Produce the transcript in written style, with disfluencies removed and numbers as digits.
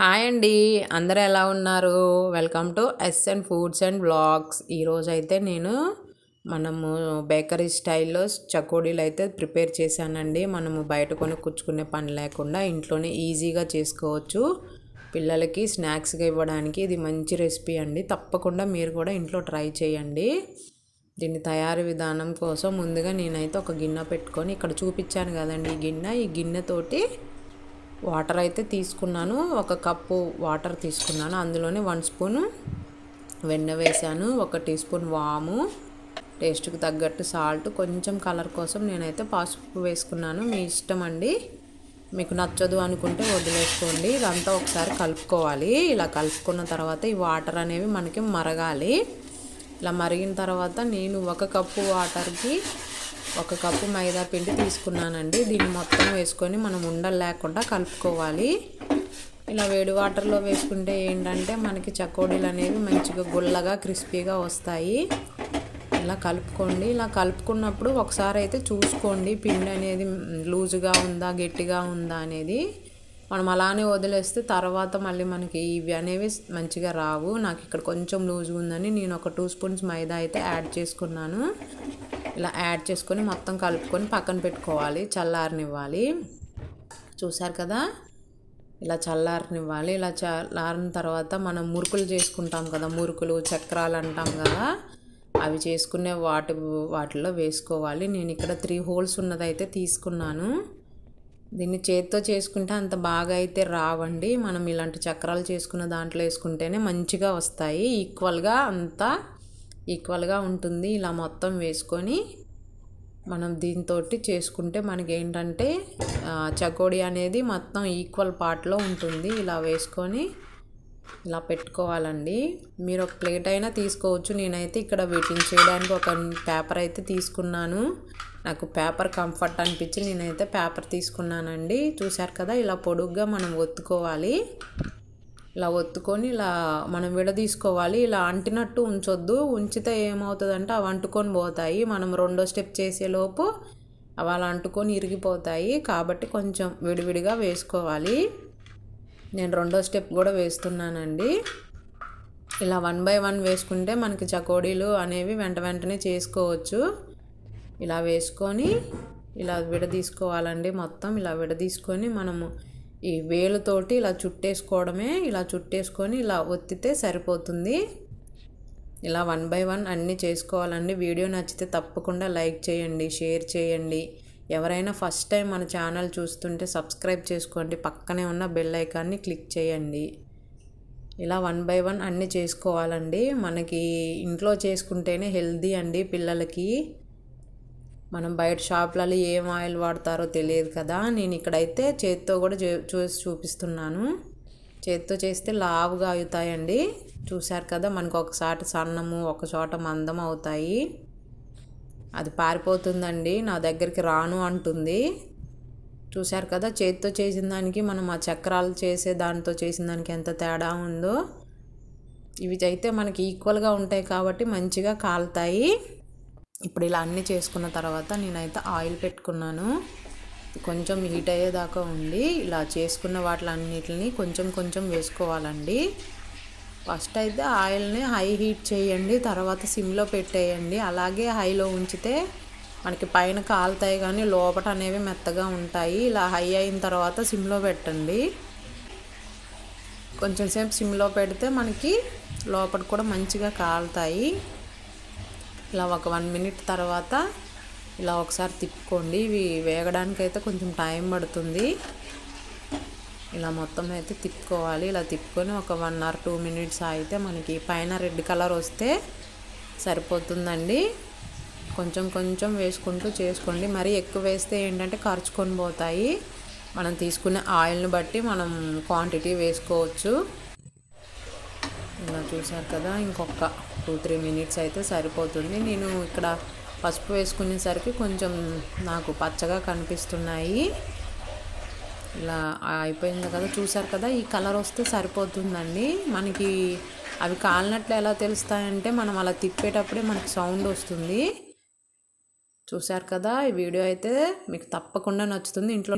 Hi అండి, అందరూ ఎలా ఉన్నారు? Welcome to SN foods and vlogs. ఈరోజు అయితే మనము బేకరీ స్టైల్లో చకోడీలు అయితే ప్రిపేర్ చేశానండి. మనము బయట కొనుక్కొచ్చుకునే పని లేకుండా ఇంట్లోనే ఈజీగా చేసుకోవచ్చు. పిల్లలకి స్నాక్స్గా ఇవ్వడానికి ఇది మంచి రెసిపీ అండి. తప్పకుండా మీరు కూడా ఇంట్లో ట్రై చేయండి. దీని తయారీ విధానం కోసం ముందుగా నేనైతే ఒక గిన్నె పెట్టుకొని ఇక్కడ చూపించాను కదండి, ఈ గిన్నెతోటి వాటర్ అయితే తీసుకున్నాను. ఒక కప్పు వాటర్ తీసుకున్నాను. అందులోనే 1 స్పూను వెన్న వేసాను, 1 టీ స్పూన్ వాము, టేస్ట్కి తగ్గట్టు సాల్ట్, కొంచెం కలర్ కోసం నేనైతే పసుపు వేసుకున్నాను. మీ ఇష్టం అండి, మీకు నచ్చదు అనుకుంటే వదిలేసుకోండి. ఇదంతా ఒకసారి కలుపుకోవాలి. ఇలా కలుపుకున్న తర్వాత ఈ వాటర్ అనేవి మనకి మరగాలి. ఇలా మరిగిన తర్వాత నేను 1 కప్పు వాటర్కి 1 కప్పు మైదా పిండి తీసుకున్నానండి. దీన్ని మొత్తం వేసుకొని మనం ఉండలు లేకుండా కలుపుకోవాలి. ఇలా వేడి వాటర్లో వేసుకుంటే ఏంటంటే మనకి చకోడీలు అనేవి మంచిగా గుల్లగా క్రిస్పీగా వస్తాయి. ఇలా కలుపుకోండి. ఇలా కలుపుకున్నప్పుడు ఒకసారి అయితే చూసుకోండి పిండి అనేది లూజుగా ఉందా గట్టిగా ఉందా అనేది. మనం అలానే వదిలేస్తే తర్వాత మళ్ళీ మనకి ఇవి అనేవి మంచిగా రావు. నాకు ఇక్కడ కొంచెం లూజుగా ఉందని నేను 1 2 స్పూన్స్ మైదా అయితే యాడ్ చేసుకున్నాను. ఇలా యాడ్ చేసుకొని మొత్తం కలుపుకొని పక్కన పెట్టుకోవాలి, చల్లారనివ్వాలి. చూసారు కదా, ఇలా చల్లారనివ్వాలి. ఇలా చల్లారిన తర్వాత మనం మురుకులు చేసుకుంటాం కదా, మురుకులు చక్రాలు అంటాం కదా, అవి చేసుకునే వాటిలో వేసుకోవాలి. నేను ఇక్కడ 3 హోల్స్ ఉన్నదైతే తీసుకున్నాను. దీన్ని చేత్తో చేసుకుంటే అంత బాగా అయితే రావండి. మనం ఇలాంటి చక్రాలు చేసుకున్న దాంట్లో వేసుకుంటేనే మంచిగా వస్తాయి. ఈక్వల్గా ఉంటుంది. ఇలా మొత్తం వేసుకొని మనం దీంతో చేసుకుంటే మనకి ఏంటంటే చకోడీ అనేది మొత్తం ఈక్వల్ పార్ట్లో ఉంటుంది. ఇలా వేసుకొని ఇలా పెట్టుకోవాలండి. మీరు ఒక ప్లేట్ అయినా తీసుకోవచ్చు. నేనైతే ఇక్కడ వీటిని చేయడానికి ఒక పేపర్ అయితే తీసుకున్నాను. నాకు పేపర్ కంఫర్ట్ అనిపించి నేనైతే పేపర్ తీసుకున్నానండి. చూశారు కదా, ఇలా పొడుగ్గా మనం ఒత్తుకోవాలి. ఇలా ఒత్తుకొని ఇలా మనం విడదీసుకోవాలి. ఇలా అంటినట్టు ఉంచొద్దు. ఉంచితే ఏమవుతుందంటే అవి అంటుకొని పోతాయి. మనం 2వ స్టెప్ చేసేలోపు అవి అలా అంటుకొని ఇరిగిపోతాయి. కాబట్టి కొంచెం విడివిడిగా వేసుకోవాలి. నేను 2వ స్టెప్ కూడా వేస్తున్నానండి. ఇలా 1 బై 1 వేసుకుంటే మనకి చకోడీలు అనేవి వెంటనే చేసుకోవచ్చు. ఇలా వేసుకొని ఇలా విడదీసుకోవాలండి. మొత్తం ఇలా విడదీసుకొని మనము ఈ వేలుతోటి ఇలా చుట్టేసుకోవడమే. ఇలా చుట్టేసుకొని ఇలా ఒత్తితే సరిపోతుంది. ఇలా 1 బై 1 అన్నీ చేసుకోవాలండి. వీడియో నచ్చితే తప్పకుండా లైక్ చేయండి, షేర్ చేయండి. ఎవరైనా ఫస్ట్ టైం మన ఛానల్ చూస్తుంటే సబ్స్క్రైబ్ చేసుకోండి. పక్కనే ఉన్న బెల్ ఐకాన్ని క్లిక్ చేయండి. ఇలా 1 బై 1 అన్నీ చేసుకోవాలండి. మనకి ఇంట్లో చేసుకుంటేనే హెల్దీ అండి పిల్లలకి. మనం బయట షాప్లలో ఏం ఆయిల్ వాడతారో తెలియదు కదా. నేను ఇక్కడైతే చేత్తో కూడా చూపిస్తున్నాను. చేత్తో చేస్తే లావుగా అవుతాయండి. చూశారు కదా, మనకు ఒకసారి సన్నము ఒక చోట మందం అవుతాయి. అది పారిపోతుందండి, నా దగ్గరికి రాను అంటుంది. చూశారు కదా, చేత్తో చేసిన దానికి మనం ఆ చక్రాలు చేసే దాంతో చేసిన దానికి ఎంత తేడా ఉందో. ఇవి అయితే మనకి ఈక్వల్గా ఉంటాయి కాబట్టి మంచిగా కాలుతాయి. ఇప్పుడు ఇలా అన్నీ చేసుకున్న తర్వాత నేనైతే ఆయిల్ పెట్టుకున్నాను. కొంచెం హీట్ అయ్యేదాకా ఉండి ఇలా చేసుకున్న వాటిలన్నిటిని కొంచెం వేసుకోవాలండి. ఫస్ట్ అయితే ఆయిల్ని హై హీట్ చేయండి, తర్వాత సిమ్లో పెట్టేయండి. అలాగే హైలో ఉంచితే మనకి పైన కాలుతాయి కానీ లోపల అనేవి మెత్తగా ఉంటాయి. ఇలా హై అయిన తర్వాత సిమ్లో పెట్టండి. కొంచెం సేపు సిమ్లో పెడితే మనకి లోపల కూడా మంచిగా కాలుతాయి. ఇలా ఒక 1 మినిట్ తర్వాత ఇలా ఒకసారి తిప్పుకోండి. ఇవి వేగడానికి అయితే కొంచెం టైం పడుతుంది. ఇలా మొత్తం అయితే తిప్పుకోవాలి. ఇలా తిప్పుకొని ఒక 1 or 2 మినిట్స్ అయితే మనకి పైన రెడ్ కలర్ వస్తే సరిపోతుందండి. కొంచెం వేసుకుంటూ చేసుకోండి. మరీ ఎక్కువ వేస్తే ఏంటంటే ఖర్చుకొని పోతాయి. మనం తీసుకునే ఆయిల్ని బట్టి మనం క్వాంటిటీ వేసుకోవచ్చు. ఇలా చూసారు కదా, ఇంకొక 2-3 మినిట్స్ అయితే సరిపోతుంది. నేను ఇక్కడ పసుపు వేసుకునేసరికి కొంచెం నాకు పచ్చగా కనిపిస్తున్నాయి. ఇలా అయిపోయింది కదా, చూసారు కదా, ఈ కలర్ వస్తే సరిపోతుందండి. మనకి అవి కాలినట్లు ఎలా తెలుస్తాయంటే మనం అలా తిప్పేటప్పుడే మనకి సౌండ్ వస్తుంది. చూసారు కదా, ఈ వీడియో అయితే మీకు తప్పకుండా నచ్చుతుంది. ఇంట్లో